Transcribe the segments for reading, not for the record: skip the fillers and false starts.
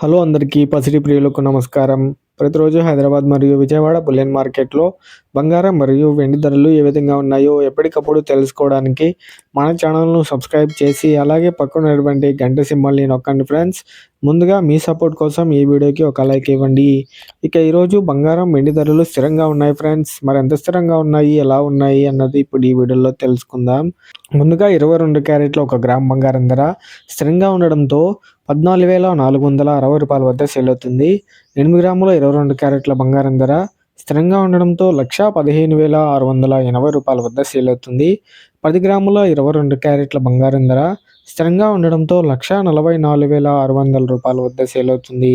Hello అందరికీ పసిడి ప్రియులకు నమస్కారం. ప్రతిరోజు హైదరాబాద్ మరియు విజయవాడ బులియన్ మార్కెట్‌లో బంగారం మరియు వెండి ధరలు ఏ విధంగా ఉన్నాయో ఎప్పటికప్పుడు తెలుసుకోవడానికి మన ఛానల్‌ను సబ్స్క్రైబ్ చేసి అలాగే పక్కన ఉన్నటువంటి గంట సింబల్‌ని నొక్కండి ఫ్రెండ్స్. ముందుగా మీ సపోర్ట్ కోసం ఈ వీడియోకి ఒక లైక్ ఇవ్వండి. ఇక ఈరోజు బంగారం, వెండి ధరలు స్థిరంగా ఉన్నాయి ఫ్రెండ్స్. మరి ఎంత స్థిరంగా ఉన్నాయి, ఎలా ఉన్నాయి అన్నది ఇప్పుడు ఈ వీడియోలో తెలుసుకుందాం. ముందుగా 22 క్యారెట్ల 1 గ్రామ్ బంగారం ధర స్థిరంగా ఉండడంతో రూ. 14,460 వద్ద సేల్ అవుతుంది. 8 గ్రాముల 22 క్యారెట్ల బంగారం ధర స్థిరంగా ఉండడంతో రూ. 1,15,680 వద్ద సేల్ అవుతుంది. 10 గ్రాముల 22 క్యారెట్ల బంగారం ధర స్థిరంగా ఉండడంతో రూ. 1,44,600 వద్ద సేల్ అవుతుంది.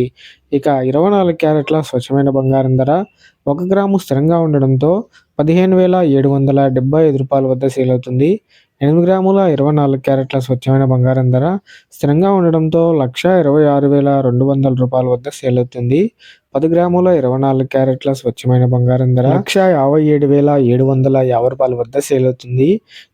ఇక 24 క్యారెట్ల స్వచ్ఛమైన బంగారం ధర 1 గ్రాము స్థిరంగా ఉండడంతో రూ. 15,775 వద్ద సేల్ అవుతుంది. 8 గ్రాముల 24 క్యారెట్ల స్వచ్ఛమైన బంగారం ధర స్థిరంగా ఉండడంతో రూ. 1,26,200 వద్ద సేల్ అవుతుంది. 10 గ్రాముల 24 క్యారెట్ల స్వచ్ఛమైన బంగారం ధర రూ. 1,57,750 వద్ద సేల్ అవుతుంది.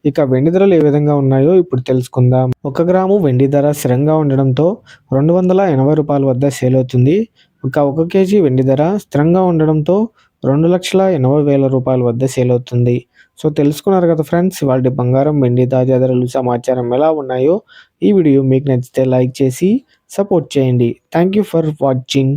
ఇక వెండి ధరలు ఏ విధంగా ఉన్నాయో ఇప్పుడు తెలుసుకుందాం. 1 గ్రాము వెండి ధర స్థిరంగా ఉండడంతో రూ. 280 వద్ద సేల్ అవుతుంది. ఇక 1 కేజీ వెండి ధర స్థిరంగా ఉండడంతో రూ. 2,80,000 వద్ద సేల్ అవుతుంది. సో తెలుసుకున్నారు కదా ఫ్రెండ్స్, వాటి బంగారం, వెండి తాజా ధరలు సమాచారం ఎలా ఉన్నాయో. ఈ వీడియో మీకు నచ్చితే లైక్ చేసి సపోర్ట్ చేయండి. Thank you for watching.